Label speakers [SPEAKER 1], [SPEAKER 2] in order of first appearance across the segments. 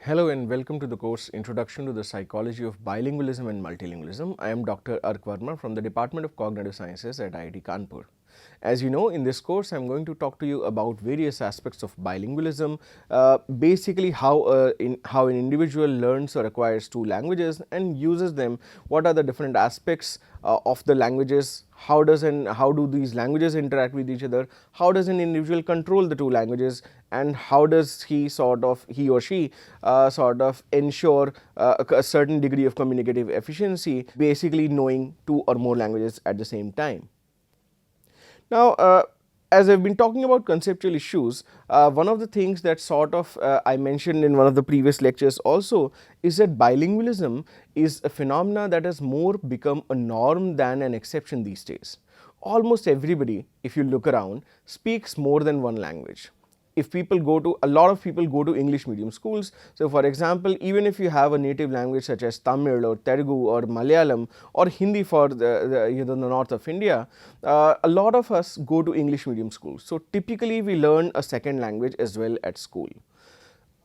[SPEAKER 1] Hello and welcome to the course Introduction to the Psychology of Bilingualism and Multilingualism. I am Dr. Ark Verma from the Department of Cognitive Sciences at IIT Kanpur. As you know, in this course I am going to talk to you about various aspects of bilingualism, basically how an individual learns or acquires two languages and uses them. What are the different aspects of the languages, how do these languages interact with each other, how does an individual control the two languages, and how does he or she sort of ensure a certain degree of communicative efficiency, basically knowing two or more languages at the same time. Now, as I've been talking about conceptual issues, one of the things that I mentioned in one of the previous lectures also is that bilingualism is a phenomena that has more become a norm than an exception these days. Almost everybody, if you look around, speaks more than one language. If a lot of people go to English medium schools. So for example, even if you have a native language such as Tamil or Telugu or Malayalam or Hindi for the north of India, a lot of us go to English medium schools. So typically we learn a second language as well at school.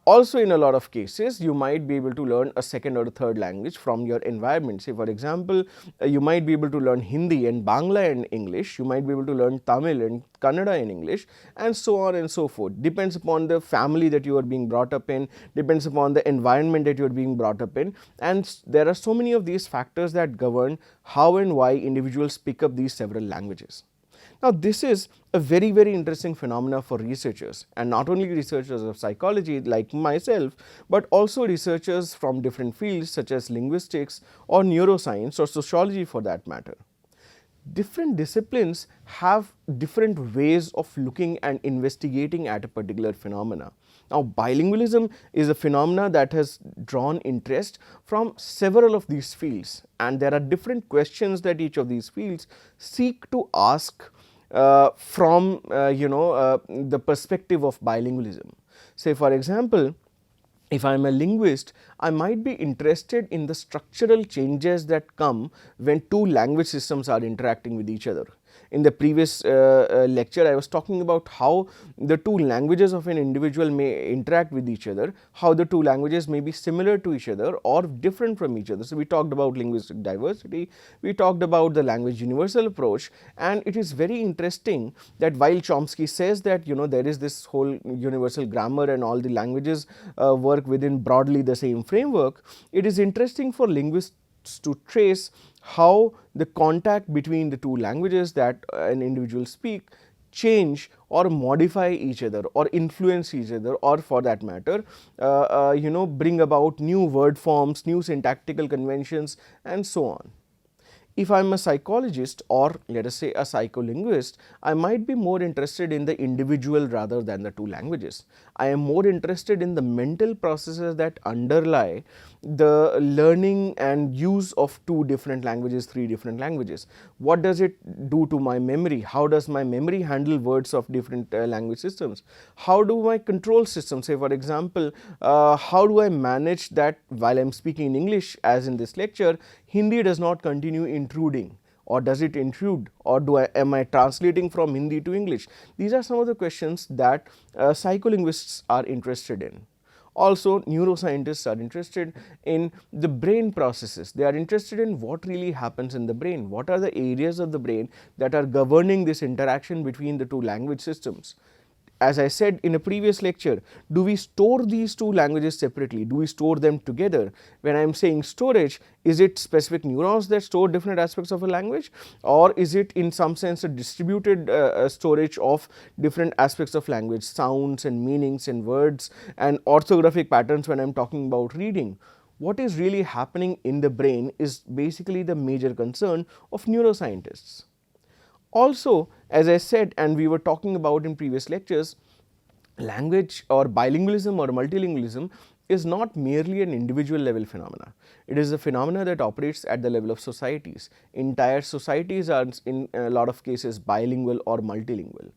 [SPEAKER 1] Also, in a lot of cases, you might be able to learn a second or a third language from your environment. Say for example, you might be able to learn Hindi and Bangla in English, you might be able to learn Tamil and Kannada in English, and so on and so forth. Depends upon the family that you are being brought up in, depends upon the environment that you are being brought up in, and there are so many of these factors that govern how and why individuals pick up these several languages. Now, this is a very interesting phenomena for researchers, and not only researchers of psychology like myself, but also researchers from different fields such as linguistics or neuroscience or sociology for that matter. Different disciplines have different ways of looking and investigating at a particular phenomena. Now, bilingualism is a phenomena that has drawn interest from several of these fields, and there are different questions that each of these fields seek to ask from the perspective of bilingualism. Say for example, if I am a linguist, I might be interested in the structural changes that come when two language systems are interacting with each other. In the previous lecture, I was talking about how the two languages of an individual may interact with each other, how the two languages may be similar to each other or different from each other. So, we talked about linguistic diversity, we talked about the language universal approach, and it is very interesting that while Chomsky says that there is this whole universal grammar and all the languages work within broadly the same framework, it is interesting for linguists to trace how the contact between the two languages that an individual speak change or modify each other or influence each other, or for that matter bring about new word forms, new syntactical conventions, and so on. If I am a psychologist or let us say a psycholinguist, I might be more interested in the individual rather than the two languages. I am more interested in the mental processes that underlie the learning and use of two different languages, three different languages. What does it do to my memory? How does my memory handle words of different language systems? How do my control systems, say for example, how do I manage that while I am speaking in English, as in this lecture, Hindi does not continue intruding, or does it intrude, or am I translating from Hindi to English? These are some of the questions that psycholinguists are interested in. Also, neuroscientists are interested in the brain processes. They are interested in what really happens in the brain. What are the areas of the brain that are governing this interaction between the two language systems? As I said in a previous lecture, do we store these two languages separately? Do we store them together? When I am saying storage, is it specific neurons that store different aspects of a language, or is it in some sense a distributed storage of different aspects of language, sounds and meanings and words and orthographic patterns when I am talking about reading? What is really happening in the brain is basically the major concern of neuroscientists. Also, as I said, and we were talking about in previous lectures, language or bilingualism or multilingualism is not merely an individual level phenomena. It is a phenomena that operates at the level of societies. Entire societies are in a lot of cases bilingual or multilingual.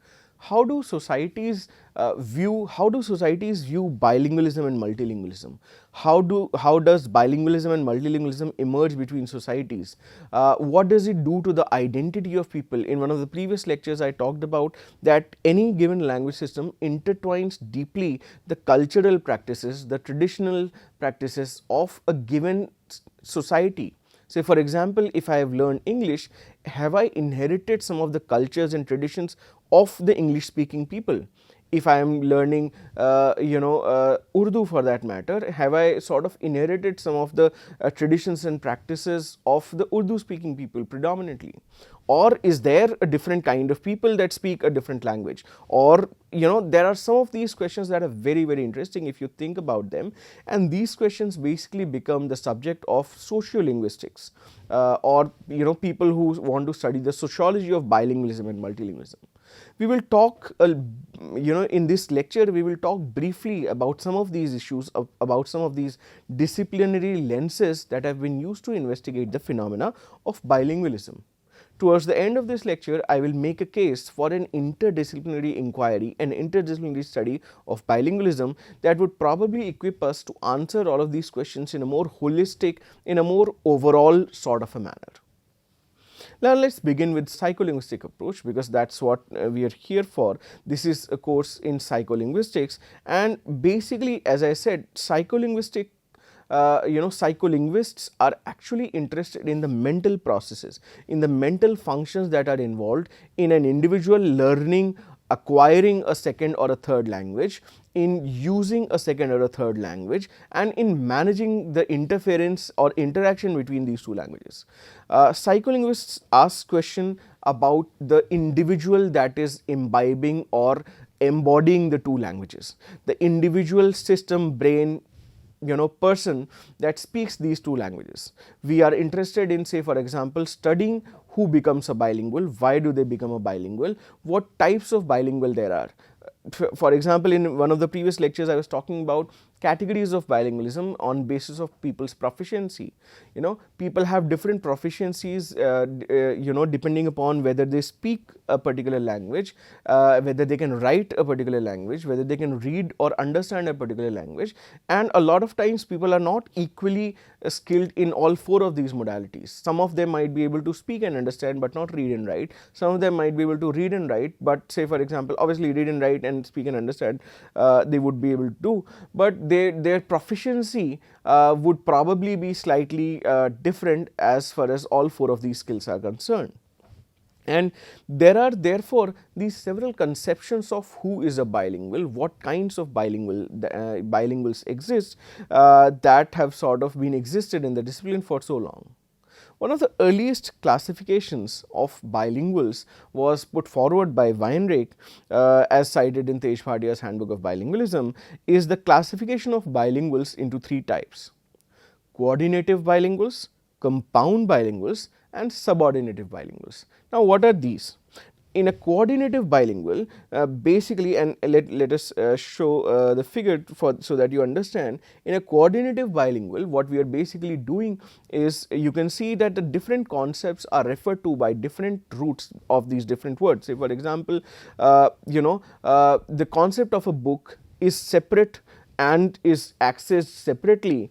[SPEAKER 1] how do societies view bilingualism and multilingualism? How does bilingualism and multilingualism emerge between societies? What does it do to the identity of people? In one of the previous lectures, I talked about that any given language system intertwines deeply the cultural practices, the traditional practices of a given society. Say for example, if I have learned English, have I inherited some of the cultures and traditions of the English speaking people? If I am learning Urdu for that matter, have I sort of inherited some of the traditions and practices of the Urdu speaking people predominantly? Or is there a different kind of people that speak a different language? Or there are some of these questions that are very, very interesting if you think about them, and these questions basically become the subject of sociolinguistics, or people who want to study the sociology of bilingualism and multilingualism. We will talk, in this lecture, we will talk briefly about some of these issues, about some of these disciplinary lenses that have been used to investigate the phenomena of bilingualism. Towards the end of this lecture, I will make a case for an interdisciplinary inquiry, an interdisciplinary study of bilingualism that would probably equip us to answer all of these questions in a more holistic, in a more overall sort of a manner. Now, let us begin with psycholinguistic approach, because that is what we are here for. This is a course in psycholinguistics, and basically, as I said, psycholinguistics are actually interested in the mental processes, in the mental functions that are involved in an individual learning, acquiring a second or a third language, in using a second or a third language, and in managing the interference or interaction between these two languages. Psycholinguists ask question about the individual that is imbibing or embodying the two languages, the individual system, brain, person that speaks these two languages. We are interested in, say for example, studying who becomes a bilingual, why do they become a bilingual, what types of bilingual there are. For example, in one of the previous lectures, I was talking about categories of bilingualism on basis of people's proficiency. People have different proficiencies, depending upon whether they speak a particular language, whether they can write a particular language, whether they can read or understand a particular language, and a lot of times people are not equally skilled in all four of these modalities. Some of them might be able to speak and understand but not read and write. Some of them might be able to read and write, but say for example, obviously read and write and speak and understand, they would be able to do, but their proficiency would probably be slightly different as far as all four of these skills are concerned. And there are therefore these several conceptions of who is a bilingual, what kinds of bilinguals exist, that have sort of been existed in the discipline for so long. One of the earliest classifications of bilinguals was put forward by Weinreich, as cited in Tej Bhatia's Handbook of Bilingualism, is the classification of bilinguals into three types: coordinative bilinguals, compound bilinguals, and subordinative bilinguals. Now, what are these? In a coordinative bilingual, basically, and let us show the figure so that you understand. In a coordinative bilingual, what we are basically doing is, you can see that the different concepts are referred to by different roots of these different words. Say for example, the concept of a book is separate and is accessed separately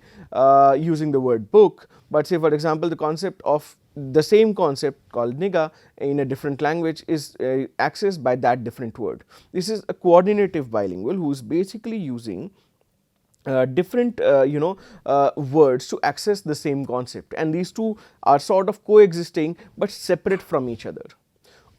[SPEAKER 1] using the word book, but say for example, the concept of the same concept called nigga in a different language is accessed by that different word. This is a coordinative bilingual who is basically using different words to access the same concept, and these two are sort of coexisting but separate from each other.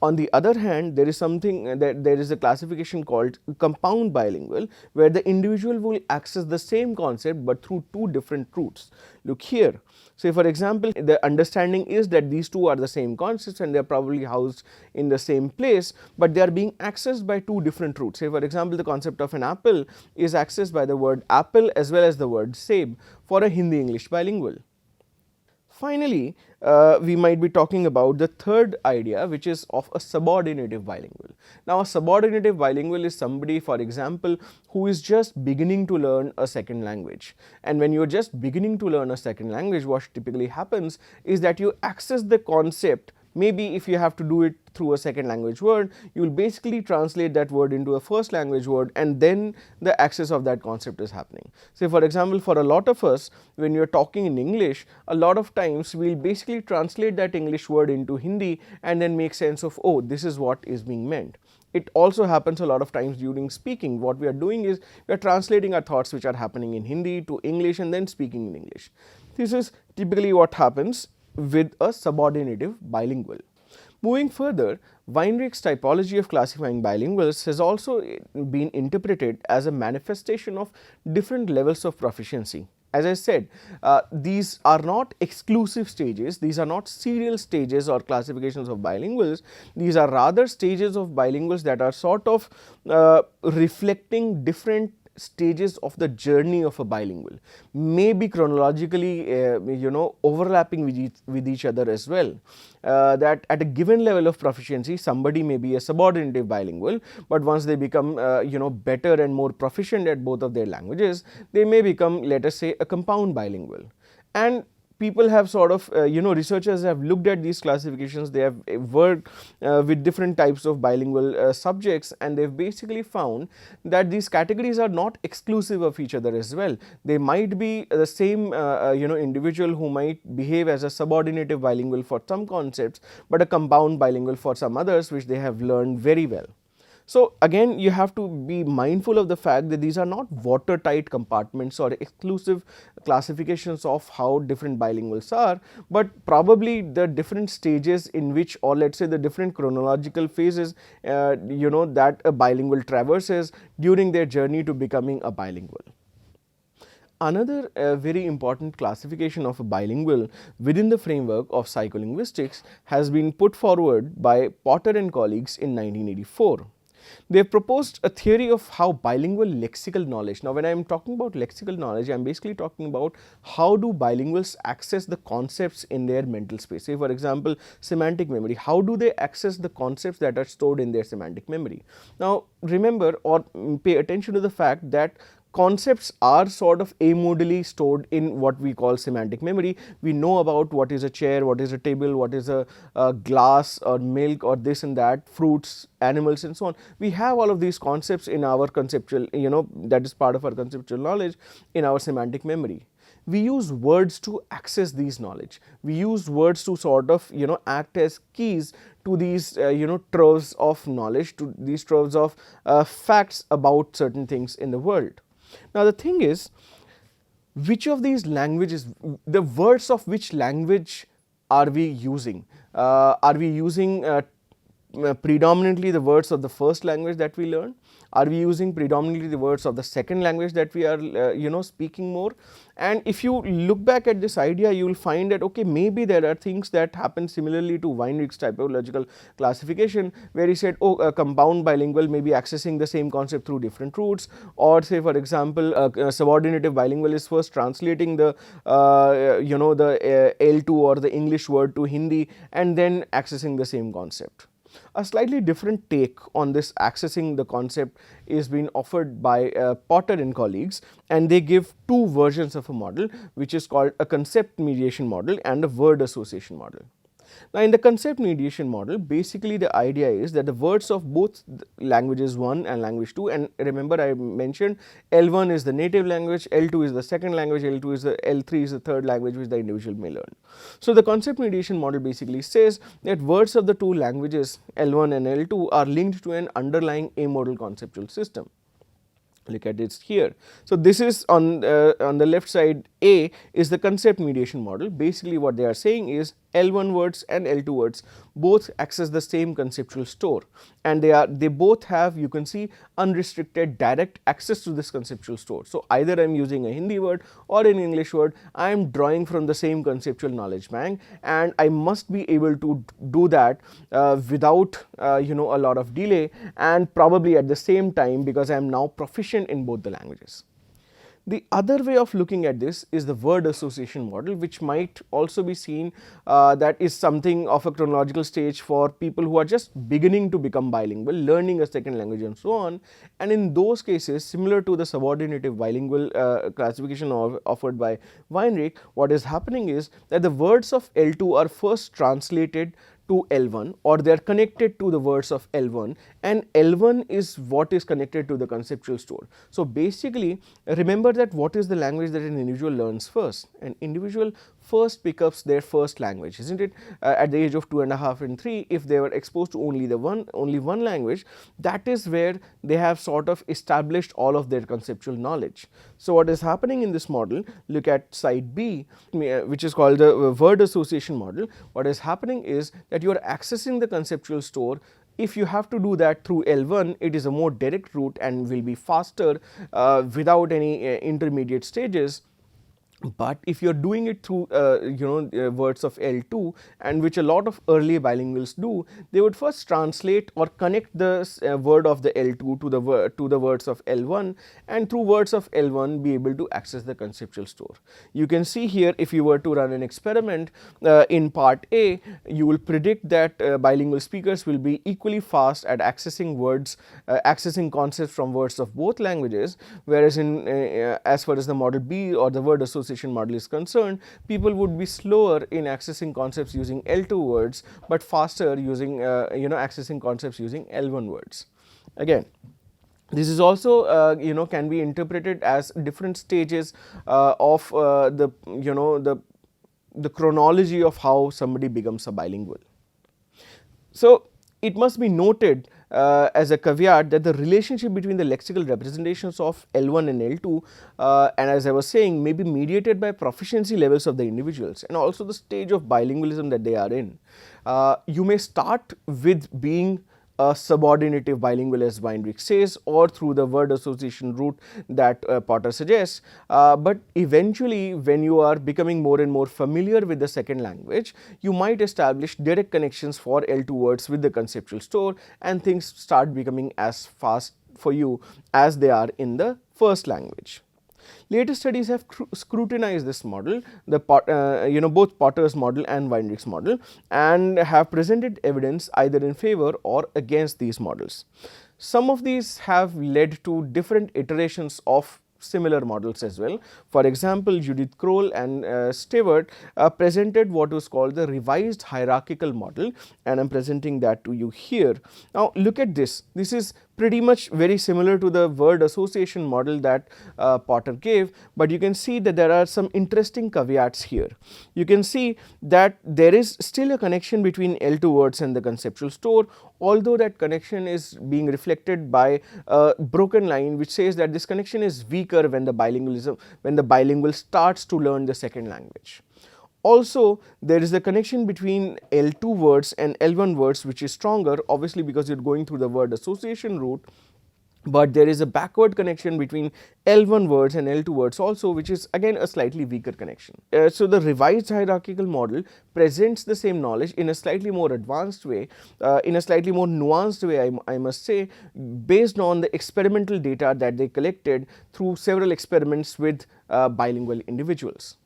[SPEAKER 1] On the other hand, there is something that there is a classification called compound bilingual, where the individual will access the same concept but through two different routes. Look here. Say for example, the understanding is that these two are the same concepts and they are probably housed in the same place, but they are being accessed by two different routes. Say for example, the concept of an apple is accessed by the word apple as well as the word seb for a Hindi English bilingual. Finally, we might be talking about the third idea, which is of a subordinative bilingual. Now, a subordinative bilingual is somebody, for example, who is just beginning to learn a second language. And when you are just beginning to learn a second language, what typically happens is that you access the concept Maybe if you have to do it through a second language word, you will basically translate that word into a first language word, and then the access of that concept is happening. Say for example, for a lot of us, when you are talking in English, a lot of times we will basically translate that English word into Hindi and then make sense of, oh, this is what is being meant. It also happens a lot of times during speaking. What we are doing is we are translating our thoughts which are happening in Hindi to English and then speaking in English. This is typically what happens with a subordinative bilingual. Moving further, Weinreich's typology of classifying bilinguals has also been interpreted as a manifestation of different levels of proficiency. As I said, these are not exclusive stages, these are not serial stages or classifications of bilinguals, these are rather stages of bilinguals that are sort of reflecting different stages of the journey of a bilingual, maybe chronologically overlapping with each other as well. That at a given level of proficiency, somebody may be a subordinative bilingual, but once they become better and more proficient at both of their languages, they may become, let us say, a compound bilingual. And people have sort of researchers have looked at these classifications, they have worked with different types of bilingual subjects, and they have basically found that these categories are not exclusive of each other as well. They might be the same individual who might behave as a subordinative bilingual for some concepts, but a compound bilingual for some others which they have learned very well. So, again you have to be mindful of the fact that these are not watertight compartments or exclusive classifications of how different bilinguals are, but probably the different stages in which, or let us say the different chronological phases that a bilingual traverses during their journey to becoming a bilingual. Another very important classification of a bilingual within the framework of psycholinguistics has been put forward by Potter and colleagues in 1984. They have proposed a theory of how bilingual lexical knowledge. Now, when I am talking about lexical knowledge, I am basically talking about how do bilinguals access the concepts in their mental space. Say for example, semantic memory, how do they access the concepts that are stored in their semantic memory. Now, remember or pay attention to the fact that concepts are sort of amodally stored in what we call semantic memory. We know about what is a chair, what is a table, what is a glass or milk or this and that, fruits, animals and so on. We have all of these concepts in our conceptual, that is part of our conceptual knowledge in our semantic memory. We use words to access these knowledge. We use words to sort of act as keys to these troves of knowledge, to these troves of facts about certain things in the world. Now, the thing is, which of these languages, the words of which language are we using? Are we using predominantly the words of the first language that we learn? Are we using predominantly the words of the second language that we are speaking more? And if you look back at this idea, you will find that okay, maybe there are things that happen similarly to Weinreich's typological classification, where he said, oh, a compound bilingual may be accessing the same concept through different routes, or say for example, a subordinative bilingual is first translating the the L2 or the English word to Hindi and then accessing the same concept. A slightly different take on this accessing the concept is being offered by Potter and colleagues, and they give two versions of a model which is called a concept mediation model and a word association model. Now, in the concept mediation model, basically the idea is that the words of both languages 1 and language 2, and remember I mentioned L1 is the native language, L2 is the second language, L3 is the third language which the individual may learn. So, the concept mediation model basically says that words of the two languages L1 and L2 are linked to an underlying amodal conceptual system. Look at it here. So, this is on the left side, A is the concept mediation model. Basically what they are saying is L1 words and L2 words both access the same conceptual store, and they both have, you can see, unrestricted direct access to this conceptual store. So, either I am using a Hindi word or an English word, I am drawing from the same conceptual knowledge bank, and I must be able to do that without a lot of delay, and probably at the same time, because I am now proficient in both the languages. The other way of looking at this is the word association model, which might also be seen that is something of a chronological stage for people who are just beginning to become bilingual, learning a second language and so on. And in those cases, similar to the subordinative bilingual classification offered by Weinreich, what is happening is that the words of L2 are first translated to L1, or they are connected to the words of L1, and L1 is what is connected to the conceptual store. So basically, remember that what is the language that an individual learns first? An individual first picks up their first language, isn't it? At the age of 2.5 and 3, if they were exposed to only one language, that is where they have sort of established all of their conceptual knowledge. So what is happening in this model, look at side B, which is called the word association model. What is happening is that you are accessing the conceptual store. If you have to do that through L1, it is a more direct route and will be faster without any intermediate stages. But if you are doing it through words of L2, and which a lot of early bilinguals do, they would first translate or connect the word of the L2 to the words of L1, and through words of L1 be able to access the conceptual store. You can see here, if you were to run an experiment in part A, you will predict that bilingual speakers will be equally fast at accessing words, accessing concepts from words of both languages, whereas in as far as the model B or the word association model is concerned, people would be slower in accessing concepts using L2 words, but faster using accessing concepts using L1 words. Again, this is also can be interpreted as different stages of the chronology of how somebody becomes a bilingual. So it must be noted as a caveat that the relationship between the lexical representations of L1 and L2 and as I was saying, may be mediated by proficiency levels of the individuals and also the stage of bilingualism that they are in. You may start with being a subordinative bilingual, as Weinrich says, or through the word association route that Potter suggests, but eventually when you are becoming more and more familiar with the second language, you might establish direct connections for L2 words with the conceptual store, and things start becoming as fast for you as they are in the first language. Later studies have scrutinized this model, both Potter's model and Weinrich's model, and have presented evidence either in favor or against these models. Some of these have led to different iterations of similar models as well. For example, Judith Kroll and Stewart presented what was called the revised hierarchical model, and I am presenting that to you here. Now look at this. This is pretty much very similar to the word association model that Potter gave, but you can see that there are some interesting caveats here. You can see that there is still a connection between L2 words and the conceptual store, although that connection is being reflected by a broken line which says that this connection is weaker when the bilingual starts to learn the second language. Also, there is a connection between L2 words and L1 words which is stronger, obviously because you are going through the word association route, but there is a backward connection between L1 words and L2 words also, which is again a slightly weaker connection. So the revised hierarchical model presents the same knowledge in a slightly more advanced way, in a slightly more nuanced way, I must say, based on the experimental data that they collected through several experiments with bilingual individuals.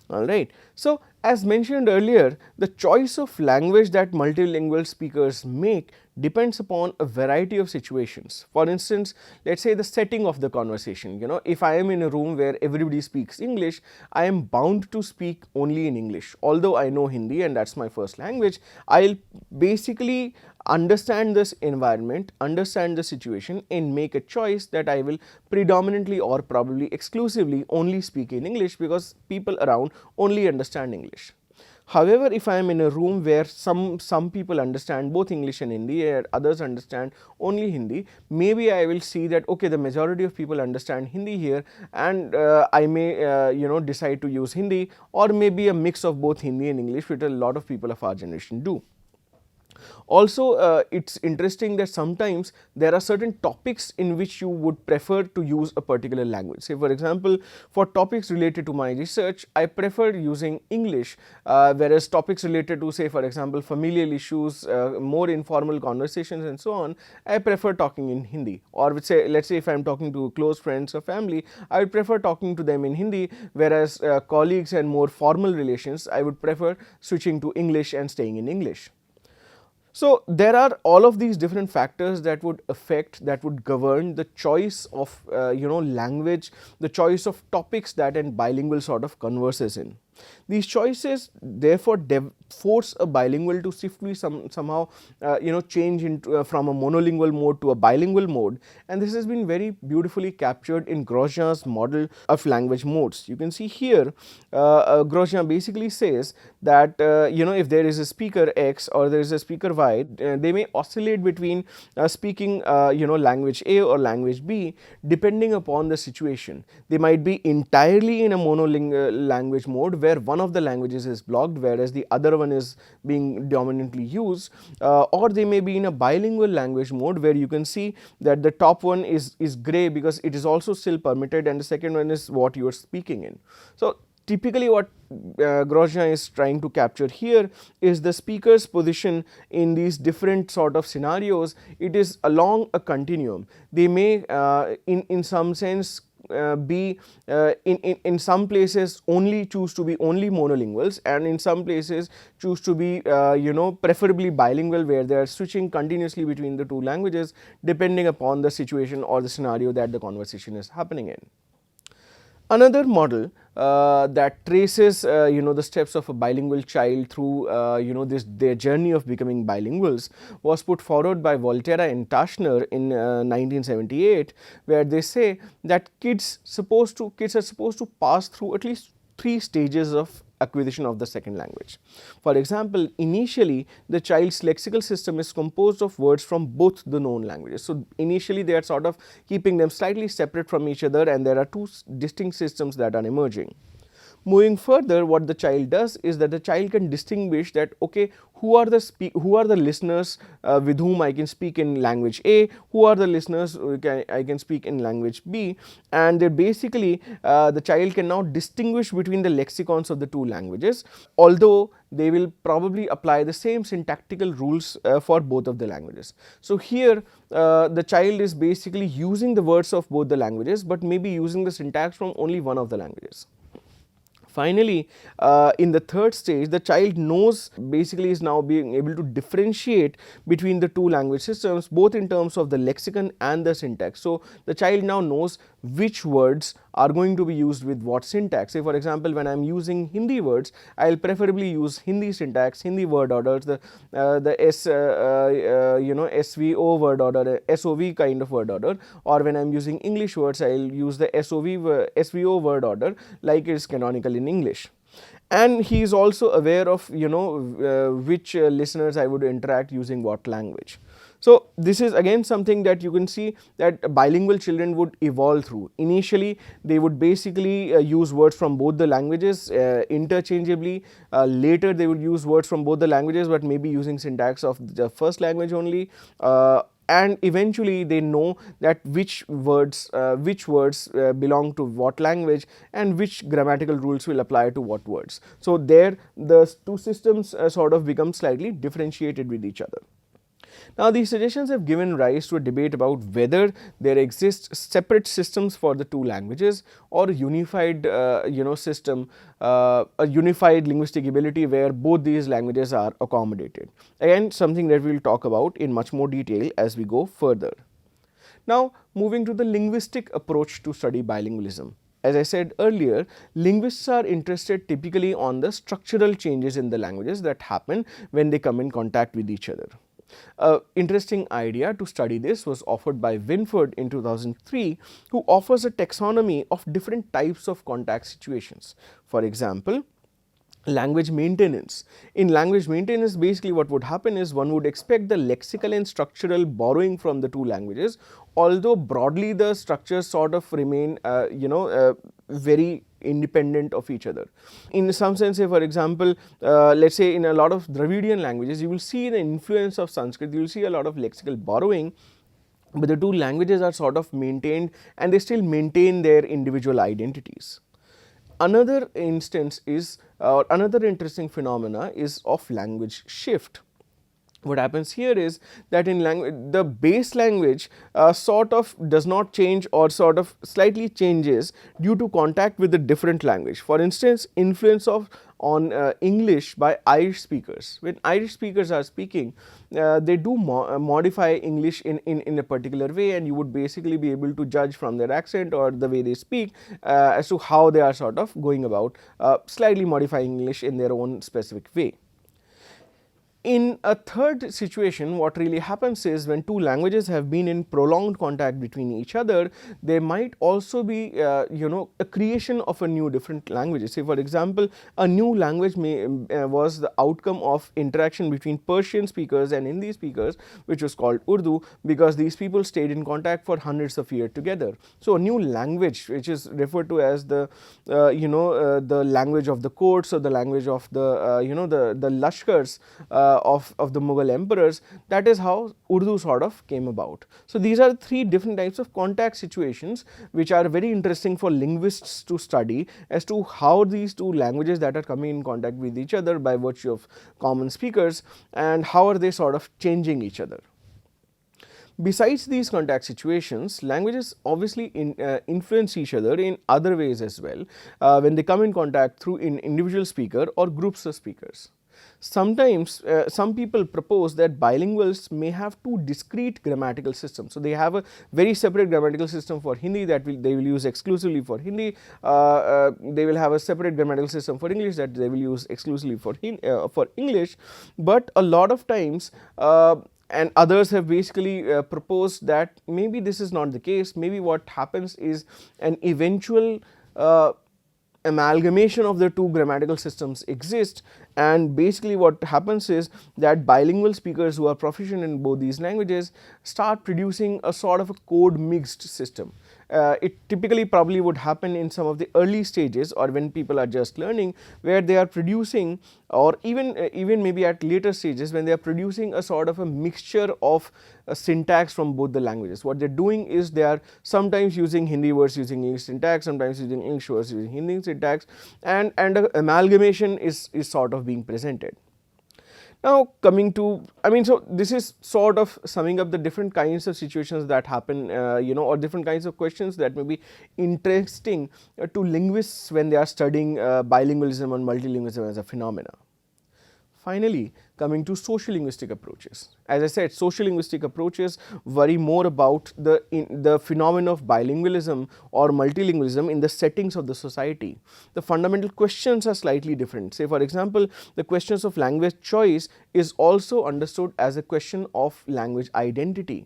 [SPEAKER 1] Alright. So, as mentioned earlier, the choice of language that multilingual speakers make depends upon a variety of situations. For instance, let us say the setting of the conversation. If I am in a room where everybody speaks English, I am bound to speak only in English. Although I know Hindi and that is my first language, I will basically understand this environment, understand the situation, and make a choice that I will predominantly or probably exclusively only speak in English because people around only understand English. However, if I am in a room where some people understand both English and Hindi and others understand only Hindi, maybe I will see that okay, the majority of people understand Hindi here, and I may decide to use Hindi, or maybe a mix of both Hindi and English, which a lot of people of our generation do. Also, it is interesting that sometimes there are certain topics in which you would prefer to use a particular language. Say for example, for topics related to my research, I prefer using English, whereas topics related to, say for example, familial issues, more informal conversations and so on, I prefer talking in Hindi. Or let's say if I am talking to close friends or family, I would prefer talking to them in Hindi, whereas colleagues and more formal relations, I would prefer switching to English and staying in English. So there are all of these different factors that would affect, that would govern the choice of language, the choice of topics that a bilingual sort of converses in. These choices therefore force a bilingual to swiftly somehow change into from a monolingual mode to a bilingual mode, and this has been very beautifully captured in Grosjean's model of language modes. You can see here Grosjean basically says that if there is a speaker X or there is a speaker Y, they may oscillate between speaking language A or language B depending upon the situation. They might be entirely in a monolingual language mode where one of the languages is blocked whereas the other one is being dominantly used, or they may be in a bilingual language mode where you can see that the top one is gray because it is also still permitted, and the second one is what you are speaking in. So typically what Grosjean is trying to capture here is the speaker's position in these different sort of scenarios. It is along a continuum. They may in some sense be in some places only choose to be only monolinguals, and in some places choose to be preferably bilingual, where they are switching continuously between the two languages depending upon the situation or the scenario that the conversation is happening in. Another model that traces the steps of a bilingual child through their journey of becoming bilinguals was put forward by Volterra and Tashner in 1978, where they say that kids are supposed to pass through at least 3 stages of acquisition of the second language. For example, initially the child's lexical system is composed of words from both the known languages. So initially they are sort of keeping them slightly separate from each other, and there are 2 distinct systems that are emerging. Moving further, what the child does is that the child can distinguish that, okay, who are the listeners with whom I can speak in language A, who are the listeners I can speak in language B, and they basically the child can now distinguish between the lexicons of the 2 languages, although they will probably apply the same syntactical rules for both of the languages. So here the child is basically using the words of both the languages, but maybe using the syntax from only one of the languages. Finally, in the third stage, the child knows, basically is now being able to differentiate between the 2 language systems, both in terms of the lexicon and the syntax. So the child now knows which words are going to be used with what syntax. Say for example, when I am using Hindi words, I will preferably use Hindi syntax, Hindi word orders, the SVO word order, SOV kind of word order, or when I am using English words, I will use the SVO word order like it is canonical in English. And he is also aware of which listeners I would interact using what language. So this is again something that you can see that bilingual children would evolve through. Initially they would basically use words from both the languages interchangeably. Later they would use words from both the languages but maybe using syntax of the first language only. And eventually they know that which words belong to what language and which grammatical rules will apply to what words. So there the 2 systems sort of become slightly differentiated with each other. Now these suggestions have given rise to a debate about whether there exist separate systems for the 2 languages or a unified system, a unified linguistic ability where both these languages are accommodated. Again, something that we will talk about in much more detail as we go further. Now moving to the linguistic approach to study bilingualism. As I said earlier, linguists are interested typically on the structural changes in the languages that happen when they come in contact with each other. An interesting idea to study this was offered by Winford in 2003, who offers a taxonomy of different types of contact situations. For example, language maintenance. In language maintenance, basically what would happen is one would expect the lexical and structural borrowing from the 2 languages, although broadly the structures sort of remain very independent of each other. In some sense, say for example, let us say in a lot of Dravidian languages, you will see the influence of Sanskrit, you will see a lot of lexical borrowing, but the 2 languages are sort of maintained and they still maintain their individual identities. Another instance is, another interesting phenomena is of language shift. What happens here is that in language, the base language sort of does not change or sort of slightly changes due to contact with the different language. For instance, influence of on English by Irish speakers. When Irish speakers are speaking, they do modify English in a particular way, and you would basically be able to judge from their accent or the way they speak as to how they are sort of going about slightly modifying English in their own specific way. In a third situation, what really happens is when two languages have been in prolonged contact between each other, there might also be a creation of a new different languages. Say for example, a new language was the outcome of interaction between Persian speakers and Hindi speakers, which was called Urdu, because these people stayed in contact for hundreds of years together. So a new language, which is referred to as the the language of the courts or the language of the the Lashkars of the Mughal emperors, that is how Urdu sort of came about. So these are three different types of contact situations which are very interesting for linguists to study as to how these two languages that are coming in contact with each other by virtue of common speakers, and how are they sort of changing each other. Besides these contact situations, languages obviously influence each other in other ways as well when they come in contact through individual speaker or groups of speakers. Sometimes some people propose that bilinguals may have two discrete grammatical systems. So they have a very separate grammatical system for Hindi that they will use exclusively for Hindi. They will have a separate grammatical system for English that they will use exclusively for English. But a lot of times and others have basically proposed that maybe this is not the case. Maybe what happens is an eventual amalgamation of the two grammatical systems exist, and basically what happens is that bilingual speakers who are proficient in both these languages start producing a sort of a code mixed system. It typically probably would happen in some of the early stages or when people are just learning, where they are producing, or even maybe at later stages when they are producing a sort of a mixture of syntax from both the languages. What they are doing is they are sometimes using Hindi words using English syntax, sometimes using English words using Hindi syntax, and an amalgamation is sort of being presented. Now coming to, so this is sort of summing up the different kinds of situations that happen, or different kinds of questions that may be interesting to linguists when they are studying bilingualism and multilingualism as a phenomena. Finally, coming to social linguistic approaches. As I said, social linguistic approaches worry more about the phenomenon of bilingualism or multilingualism in the settings of the society. The fundamental questions are slightly different. Say for example, the questions of language choice is also understood as a question of language identity.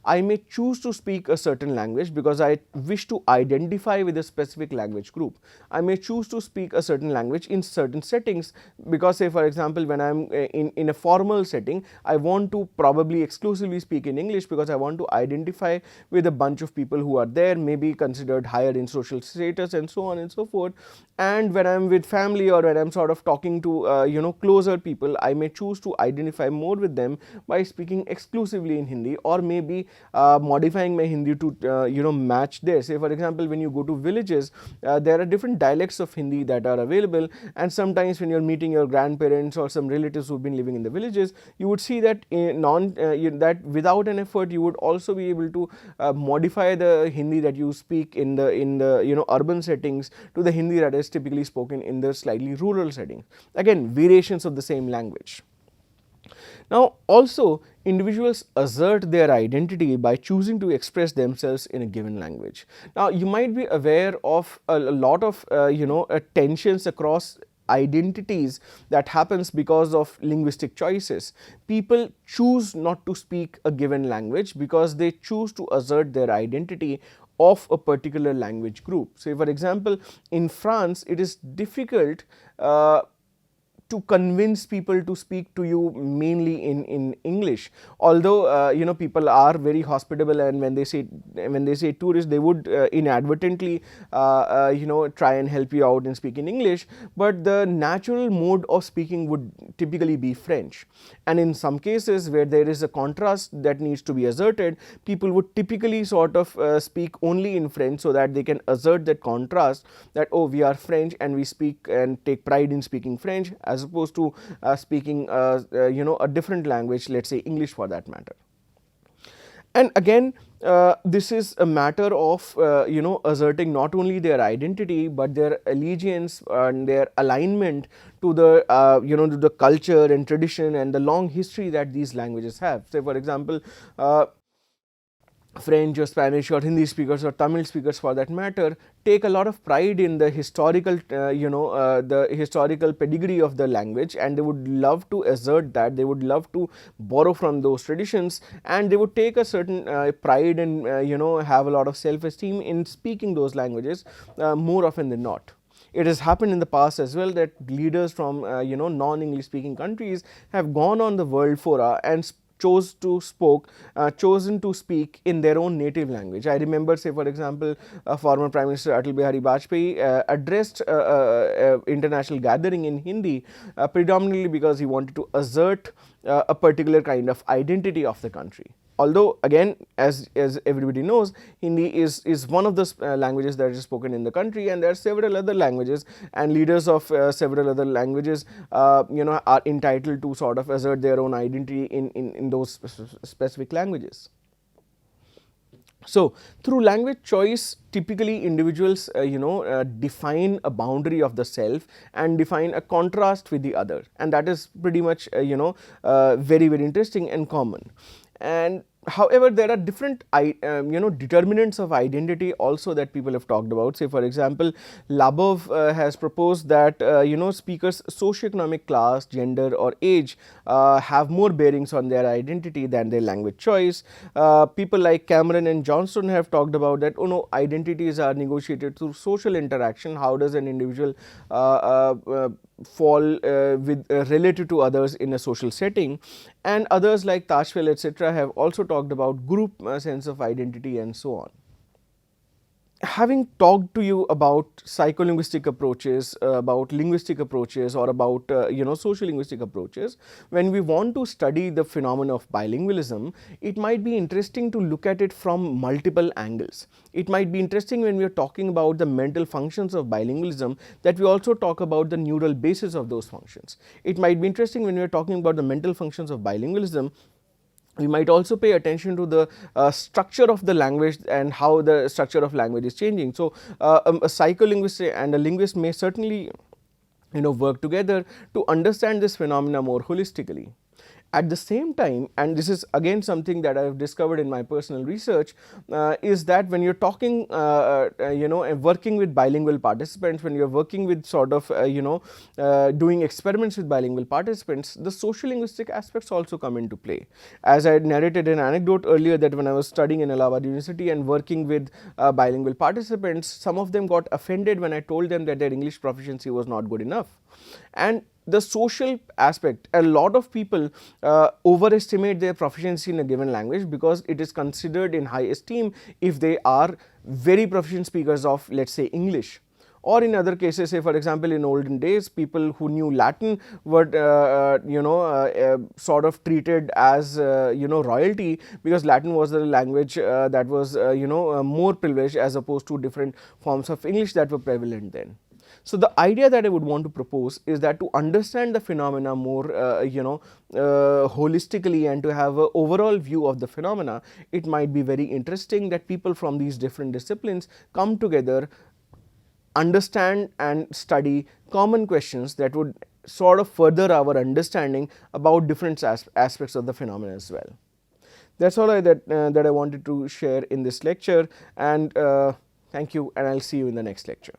[SPEAKER 1] I may choose to speak a certain language because I wish to identify with a specific language group. I may choose to speak a certain language in certain settings because, say for example, when I am in a formal setting, I want to probably exclusively speak in English because I want to identify with a bunch of people who are there, maybe considered higher in social status and so on and so forth. And when I am with family or when I am sort of talking to closer people, I may choose to identify more with them by speaking exclusively in Hindi, or maybe modifying my Hindi to match this. Say for example, when you go to villages, there are different dialects of Hindi that are available, and sometimes when you are meeting your grandparents or some relatives who have been living in the villages, you would see that that without an effort you would also be able to modify the Hindi that you speak in the urban settings to the Hindi that is typically spoken in the slightly rural setting. Again, variations of the same language. Now also, individuals assert their identity by choosing to express themselves in a given language. Now you might be aware of a lot of tensions across identities that happens because of linguistic choices. People choose not to speak a given language because they choose to assert their identity of a particular language group. Say for example, in France it is difficult to convince people to speak to you mainly in English, although people are very hospitable, and when they say tourist, they would inadvertently try and help you out and speak in English, but the natural mode of speaking would typically be French. And in some cases where there is a contrast that needs to be asserted, people would typically sort of speak only in French so that they can assert that contrast that, oh, we are French and we speak and take pride in speaking French, as as opposed to speaking a different language, let's say English for that matter. And again, this is a matter of asserting not only their identity but their allegiance and their alignment to the to the culture and tradition and the long history that these languages have. Say for example, French or Spanish or Hindi speakers or Tamil speakers for that matter take a lot of pride in the historical the historical pedigree of the language, and they would love to assert that, they would love to borrow from those traditions, and they would take a certain pride and have a lot of self-esteem in speaking those languages more often than not. It has happened in the past as well that leaders from non-English speaking countries have gone on the world fora and chosen to speak in their own native language. I remember, say for example, former Prime Minister Atal Bihari Vajpayee addressed international gathering in Hindi predominantly because he wanted to assert a particular kind of identity of the country. Although again, as everybody knows, Hindi is one of the languages that is spoken in the country, and there are several other languages, and leaders of several other languages are entitled to sort of assert their own identity in those specific languages. So, through language choice, typically individuals define a boundary of the self and define a contrast with the other, and that is pretty much very interesting and common. And however, there are different determinants of identity also that people have talked about. Say for example, Labov has proposed that speakers' socioeconomic class, gender or age have more bearings on their identity than their language choice. People like Cameron and Johnston have talked about that identities are negotiated through social interaction. How does an individual fall with relative to others in a social setting, and others like Tashfel etc. have also talked about group sense of identity and so on. Having talked to you about psycholinguistic approaches, about linguistic approaches, or about sociolinguistic approaches, when we want to study the phenomenon of bilingualism, it might be interesting to look at it from multiple angles. It might be interesting when we are talking about the mental functions of bilingualism that we also talk about the neural basis of those functions. It might be interesting when we are talking about the mental functions of bilingualism, we might also pay attention to the structure of the language and how the structure of language is changing. So, a psycholinguist and a linguist may certainly work together to understand this phenomena more holistically. At the same time, and this is again something that I have discovered in my personal research, is that when you are talking and working with bilingual participants, when you are working with sort of doing experiments with bilingual participants, the sociolinguistic aspects also come into play. As I had narrated an anecdote earlier, that when I was studying in Allahabad University and working with bilingual participants, some of them got offended when I told them that their English proficiency was not good enough. And the social aspect, a lot of people overestimate their proficiency in a given language because it is considered in high esteem if they are very proficient speakers of, let us say, English. Or in other cases, say for example, in olden days, people who knew Latin were sort of treated as royalty, because Latin was the language that was more privileged as opposed to different forms of English that were prevalent then. So, the idea that I would want to propose is that to understand the phenomena more holistically and to have an overall view of the phenomena, it might be very interesting that people from these different disciplines come together, understand and study common questions that would sort of further our understanding about different aspects of the phenomena as well. That is all that I wanted to share in this lecture, and thank you, and I will see you in the next lecture.